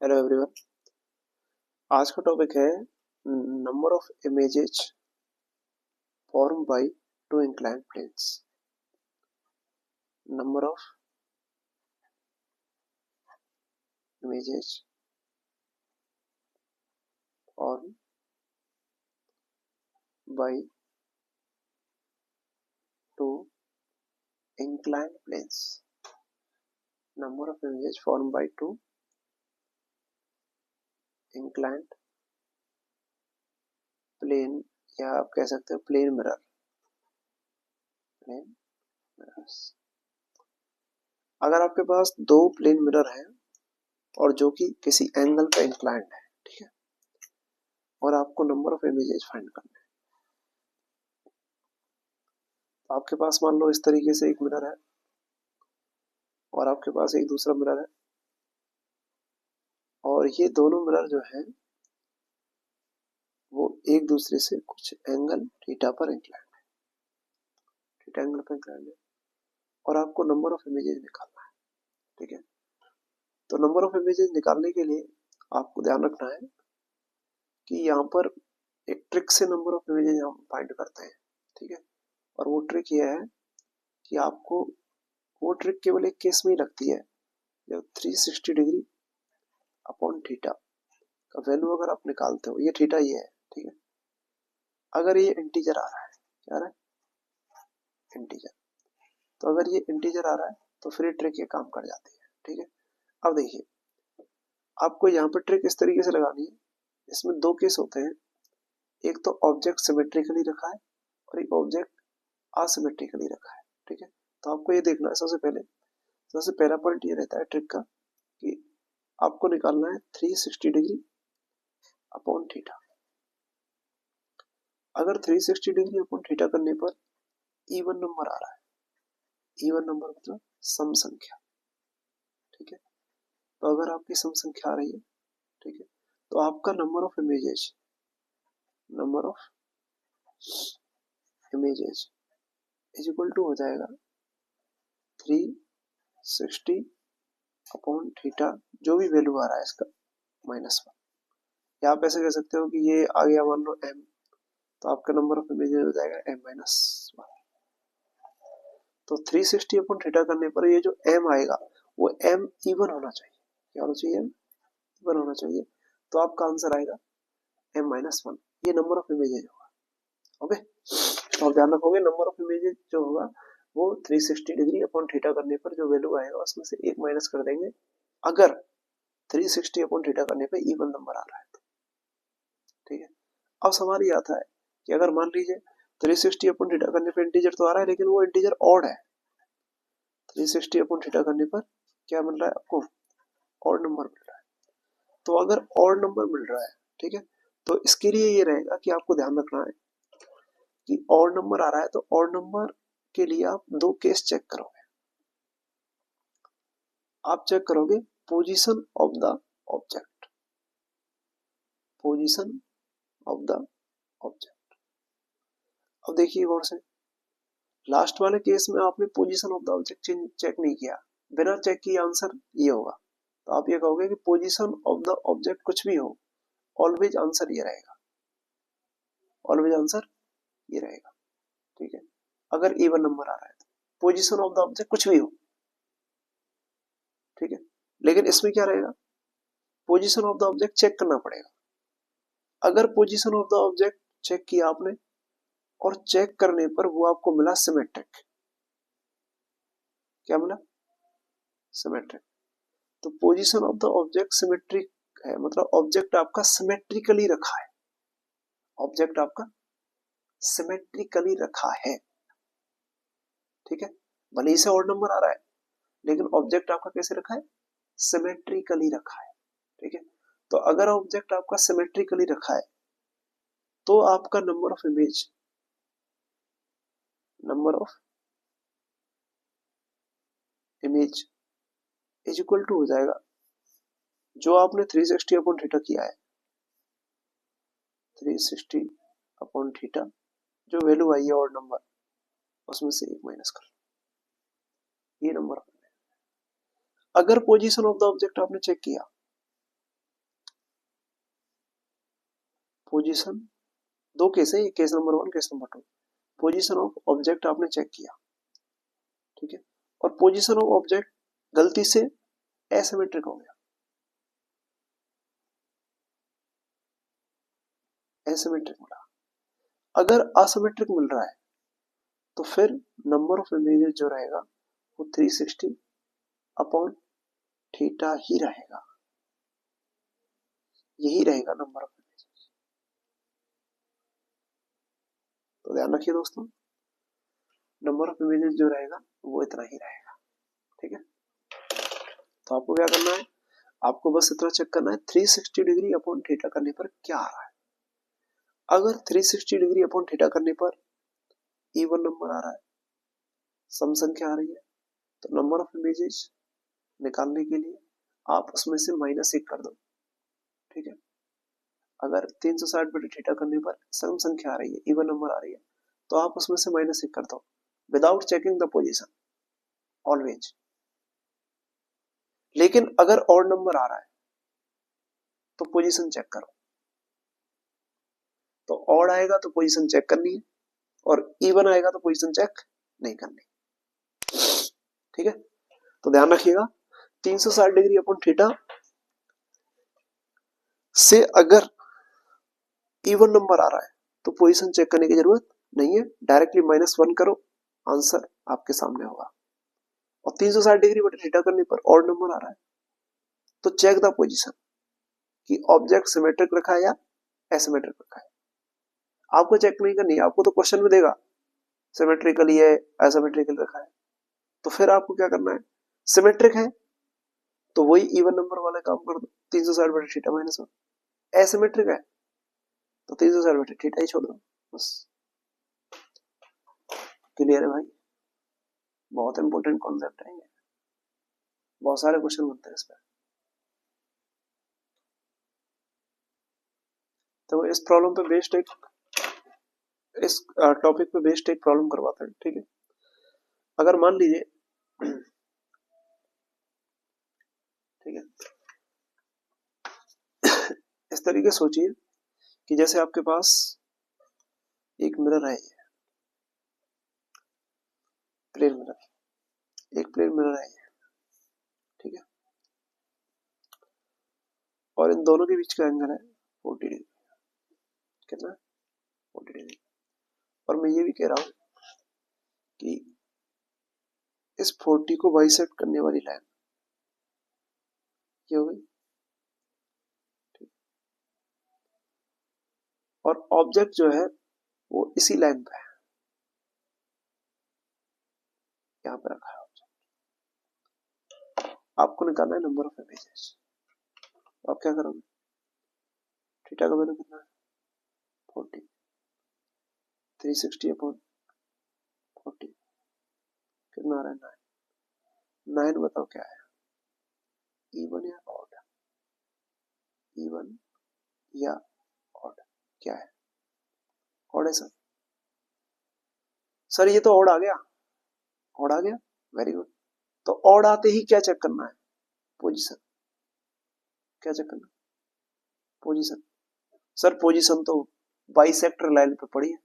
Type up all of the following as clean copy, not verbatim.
Hello everyone. आज का topic है number of images form by two inclined planes. Number of images form by two inclined planes. Number of images form by two inclined plane, या आप कह सकते हो plane mirror. Plane mirrors. अगर आपके पास दो प्लेन मिरर हैं और जो कि किसी एंगल पे इंक्लाइंड है, ठीक है, और आपको नंबर ऑफ इमेजेस फाइंड करना है, तो आपके पास मान लो इस तरीके से एक मिरर है और आपके पास एक दूसरा मिरर है, और ये दोनों मिरर जो है वो एक दूसरे से कुछ एंगल थीटा पर इंक्लाइंड है, थीटा एंगल पर इंक्लाइंड है, और आपको नंबर ऑफ इमेजेस निकालना है। ठीक है, तो नंबर ऑफ इमेजेस निकालने के लिए आपको ध्यान रखना है कि यहाँ पर एक ट्रिक से नंबर ऑफ इमेजेस हम फाइंड करते हैं। ठीक है, और वो ट्रिक ये है कि आपको वो ट्रिक केवल एक केस में ही लगती है जब 360 डिग्री अपॉन थीटा का वैल्यू अगर आप निकालते हो, ये थीटा ये है। ठीक है, अगर ये इंटीजर आ रहा है, क्या आ रहा है? इंटीजर। तो अगर ये इंटीजर आ रहा है तो फिर ये ट्रिक ये काम कर जाती है। ठीक है, अब देखिए आपको यहाँ पर ट्रिक इस तरीके से लगानी है। इसमें दो केस होते हैं, एक तो ऑब्जेक्ट सिमेट्रिकली रखा है और एक ऑब्जेक्ट असिमेट्रिकली रखा है। ठीक है, तो आपको ये देखना है सबसे पहला पॉइंट ये रहता है ट्रिक का कि आपको निकालना है 360 डिग्री अपॉन थीटा। अगर 360 डिग्री अपॉन थीटा करने पर इवन नंबर आ रहा है, इवन नंबर मतलब सम संख्या। ठीक है, तो अगर आपकी सम संख्या आ रही है, ठीक है, तो आपका number of images is equal to हो जाएगा 360 अपॉन थीटा, जो भी वैल्यू आ रहा है इसका, -1। या आप ऐसे कह सकते हो कि ये आ गया मान लो m, तो आपका नंबर ऑफ इमेजेस हो जाएगा m-1। तो 360 अपॉन थीटा करने पर ये जो m आएगा वो m इवन होना चाहिए। क्या होना चाहिए? m इवन होना चाहिए। तो आपका आंसर आएगा m-1। ये नंबर ऑफ इमेजेस होगा। ओके, तो आप ध्यान रखोगे नंबर ऑफ इमेजेस जो होगा वो 360 डिग्री अपॉन थीटा करने पर जो वैल्यू आएगा उसमें से एक माइनस कर देंगे, अगर 360 अपॉन थीटा करने पर इवन नंबर आ रहा है तो। ठीक है, अब सवाल ये आता है कि अगर मान लीजिए 360 अपॉन थीटा करने पर इंटीजर तो आ रहा है लेकिन वो इंटीजर ऑड है, 360 अपॉन थीटा करने पर क्या मिल रहा है आपको? ऑड नंबर मिल रहा है। तो अगर ऑड नंबर मिल रहा है, ठीक है, तो इसके लिए ये रहेगा कि आपको ध्यान रखना है कि ऑड नंबर आ रहा है तो ऑड नंबर के लिए आप दो केस चेक करोगे। आप चेक करोगे position of the object, position of the object. अब देखिए गौर से, लास्ट वाले केस में आपने position of the object check नहीं किया, बिना चेक किए आंसर ये होगा। तो आप ये कहोगे कि पोजीशन ऑफ द ऑब्जेक्ट कुछ भी हो, ऑलवेज आंसर ये रहेगा, ऑलवेज आंसर ये रहेगा। ठीक है, अगर इवन नंबर आ रहा है तो पोजीशन ऑफ द ऑब्जेक्ट कुछ भी हो। ठीक है, लेकिन इसमें क्या रहेगा? Position of the object check करना पड़ेगा। अगर position of the object check किया आपने और चेक करने पर वो आपको मिला सिमेट्रिक, क्या मिला? सिमेट्रिक। तो position of the object symmetric है, मतलब ऑब्जेक्ट आपका सिमेट्रिकली रखा है, ऑब्जेक्ट आपका सिमेट्रिकली रखा है। ठीक है, भले ही से ऑड नंबर आ रहा है लेकिन ऑब्जेक्ट आपका कैसे रखा है? सिमेट्रिकली रखा है। ठीक है, तो अगर ऑब्जेक्ट आपका सिमेट्रिकली रखा है तो आपका number of image is equal to हो जाएगा जो आपने 360 अपॉन थीटा किया है, 360 अपॉन थीटा, जो वैल्यू आई है ऑड नंबर उसमें से एक माइनस कर, ये नंबर। अगर पोजीशन ऑफ द ऑब्जेक्ट आपने चेक किया पोजीशन, दो केस है, case number 1 case number 2। Position of object आपने चेक किया, ठीक है, और पोजीशन ऑफ ऑब्जेक्ट गलती से एसिमेट्रिक हो गया, एसिमेट्रिक मिला। अगर असिमेट्रिक मिल रहा है तो फिर नंबर ऑफ इमेजेस जो रहेगा वो 360 अपॉन थीटा ही रहेगा, यही रहेगा नंबर ऑफ इमेजेस। तो ध्यान रखिए दोस्तों, नंबर ऑफ इमेजेस जो रहेगा वो इतना ही रहेगा, ठीक है। तो आपको क्या करना है, आपको बस इतना चेक करना है 360 डिग्री अपॉन थीटा करने पर क्या आ रहा है। अगर 360 डिग्री अपॉन थीटा करने पर इवन नंबर आ रहा है, सम संख्या आ रही है, तो नंबर ऑफ इमेजेस निकालने के लिए आप उसमें से -1 कर दो, ठीक है। अगर 360 बटे थीटा करने पर सम संख्या आ रही है, इवन नंबर आ रही है, तो आप उसमें से -1 कर दो without checking the position always. लेकिन अगर ऑड नंबर आ रहा है तो पोजीशन चेक करो, तो ऑड आएगा तो पोजीशन चेक करनी है और इवन आएगा तो पोजीशन चेक नहीं करनी, ठीक है। तो ध्यान रखिएगा 360 डिग्री अपॉन थीटा से अगर इवन नंबर आ रहा है तो पोजीशन चेक करने की जरूरत नहीं है, डायरेक्टली -1 करो, आंसर आपके सामने होगा। और 360 डिग्री बटे थीटा करने पर ऑड नंबर आ रहा है तो चेक द पोजीशन कि ऑब्जेक्ट सिमेट्रिक रखा है या एसिमेट्रिक रखा है। आपको चेक नहीं करनी है, आपको तो क्वेश्चन में देगा सिमेट्रिकली है एसिमेट्रिकली रखा है, तो फिर आपको क्या करना है, सिमेट्रिक है तो वही इवन नंबर वाला काम कर दो, 360 बटे थीटा -1। एसिमेट्रिक है तो 360 बटे थीटा ही छोड़ दो, बस। क्लियर है भाई, बहुत इंपॉर्टेंट कॉन्सेप्ट है ये, बहुत सारे क्वेश्चन बनते हैं इस पर। तो इस प्रॉब्लम पे बेस्ड एक, इस टॉपिक पे बेस्ड एक प्रॉब्लम करवाते हैं, ठीक है। अगर मान लीजिए, ठीक है, इस तरीके सोचिए कि जैसे आपके पास एक मिरर है, प्लेन मिरर, एक प्लेन मिरर है, ठीक है, और इन दोनों के बीच का एंगल है 40 डिग्री, कितना 40 डिग्री। और मैं ये भी कह रहा हूं कि इस 40 को बाइसेक्ट करने वाली लाइन ये हो गई, और ऑब्जेक्ट जो है वो इसी लाइन पे है, यहाँ पे रखा है ऑब्जेक्ट। आपको निकालना है नंबर ऑफ इमेजेस। आप क्या करोगे, थीटा का वैल्यू कितना है 40, 360 अपॉन 40 कितना आ रहा है 9। 9 बताओ क्या है, इवन या ऑड, इवन या ऑड, क्या है, ऑड है सर। सर ये तो ऑड आ गया, ऑड आ गया, वेरी गुड। तो ऑड आते ही क्या चेक करना है, पोजीशन। क्या चेक करना, पोजीशन। सर पोजीशन तो बाइसेक्टर लाइन पे पड़ी है,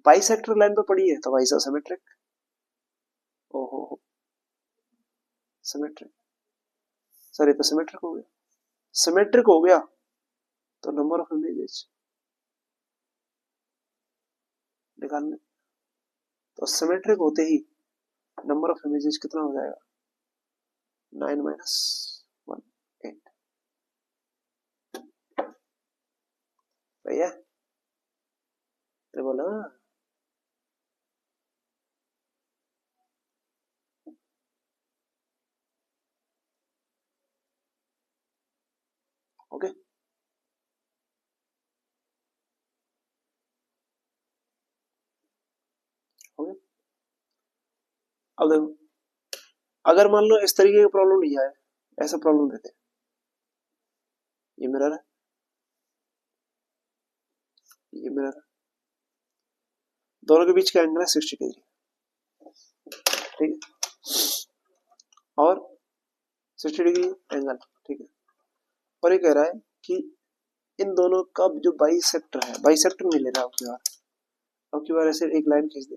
बाइसेक्टर लाइन पे पड़ी है तो वाइस सिमेट्रिक। ओहो, सिमेट्रिक, सर ये तो सिमेट्रिक हो गया, सिमेट्रिक हो गया तो नंबर ऑफ इमेजेस निकालने, तो सिमेट्रिक होते ही नंबर ऑफ इमेजेस कितना हो जाएगा 9 - 1 8। भैया अरे बोला, ओके। ओके, अब देखो, अगर मान लो इस तरीके की प्रॉब्लम नहीं आए, ऐसा प्रॉब्लम देते हैं, ये मिरर है, ये मिरर है, दोनों के बीच का एंगल है 60 डिग्री, ठीक है, और 60 डिग्री एंगल, ठीक है। और ये कह रहा है कि इन दोनों का जो बाइसेक्टर है, बाइसेक्टर नहीं ले रहा अब की बार ऐसे एक लाइन खींच दे,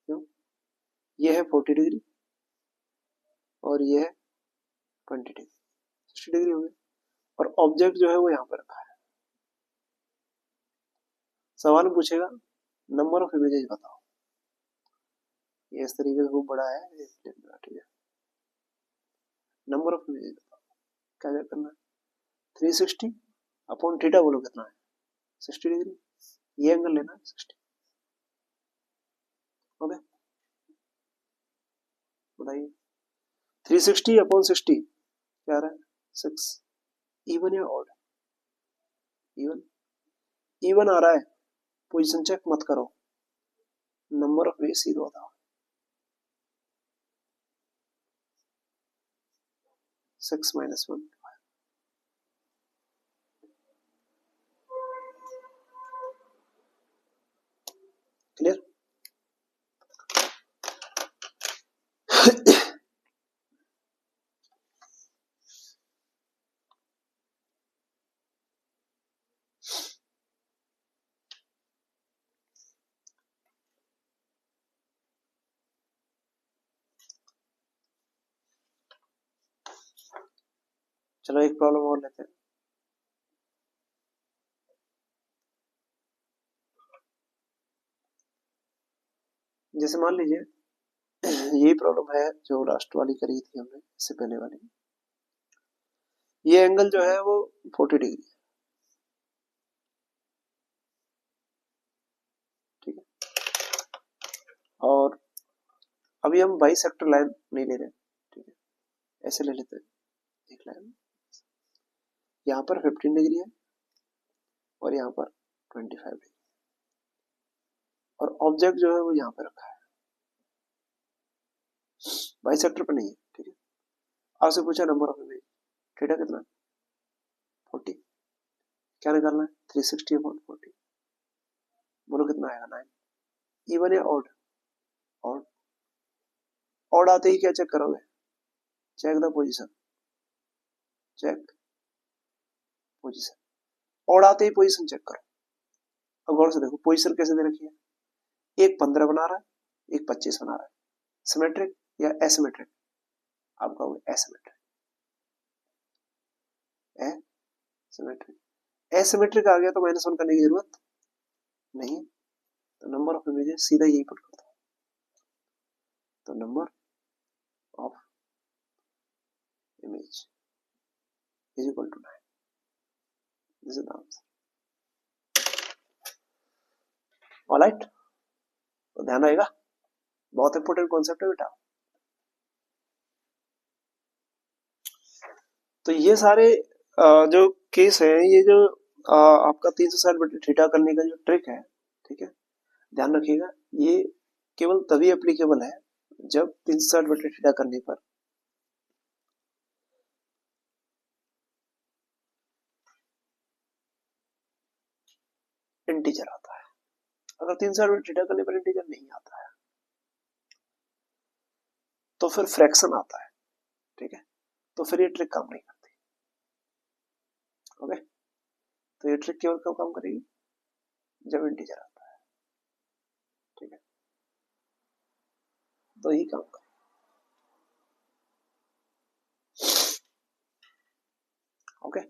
क्यों, ये है 40 डिग्री और ये है 20 डिग्री, 60 डिग्री हो गया, और ऑब्जेक्ट जो है वो यहाँ पर रखा है। सवाल पूछेगा नंबर ऑफ इमेजेस बताओ, ये इस तरीके से खूब बड़ा है, ठीक है, नंबर ऑफ इमेजेस बताओ, क्या क्या करना है, 360 अपॉन थीटा बोलो कितना है, 60 डिग्री, ये एंगल लेना है 60, ओके, बताइए 360 अपॉन 60 क्या आ रहा है, 6, इवन या ऑड, इवन, इवन आ रहा है, पोजीशन चेक मत करो, नंबर ऑफ वेज सीधे बताओ, 6 - 1, क्लियर। चलो एक प्रॉब्लम और लेते हैं, जैसे मान लीजिए यही प्रॉब्लम है जो लास्ट वाली करी थी हमने, इससे पहले वाली, ये एंगल जो है वो 40 डिग्री है, ठीक है, और अभी हम बाइसेक्टर लाइन नहीं ले रहे, ठीक है, ऐसे ले लेते हैं एक लाइन, यहाँ पर 15 डिग्री है और यहाँ पर 25 डिग्री, और ऑब्जेक्ट जो है वो यहाँ पे रखा है, बाइसेक्टर पे नहीं है, ठीक है, आपसे पूछा नंबर ऑफ इमेज, थीटा कितना, 40, क्या निकालना है, 360 अपॉन 40, बोलो कितना आएगा, 9, इवन या ऑड, ऑड, ऑड आते ही क्या चेक करोगे, check the position, check position, odd आते ही पोजीशन चेक करो। अब गौर से देखो पोजीशन कैसे दे रखी है, एक 15 बना रहा है, एक 25 बना रहा है, सिमेट्रिक या एसिमेट्रिक, आप कहोगे एसिमेट्रिक, एसिमेट्रिक, एसिमेट्रिक आ गया तो -1 करने की जरूरत नहीं, तो नंबर ऑफ इमेजेस सीधा यही पुट करता हूं, तो number of image is equal to 9, this is the answer, alright, तो ध्यान रहेगा, बहुत इंपॉर्टेंट कॉन्सेप्ट है बेटा। तो ये सारे जो केस है, ये जो आपका 360 करने का जो ट्रिक है, ठीक है, ध्यान रखिएगा, ये केवल तभी एप्लीकेबल है जब 360 करने पर इंटीजर आता है, अगर 360 करने पर इंटीजर नहीं आता है तो फिर फ्रैक्शन आता है, ठीक है, तो फिर ये ट्रिक काम नहीं करती, ओके, तो ये ट्रिक केवल कब काम करेगी, जब इंटीजर आता है, ठीक है, तो ही काम करेगी, ओके।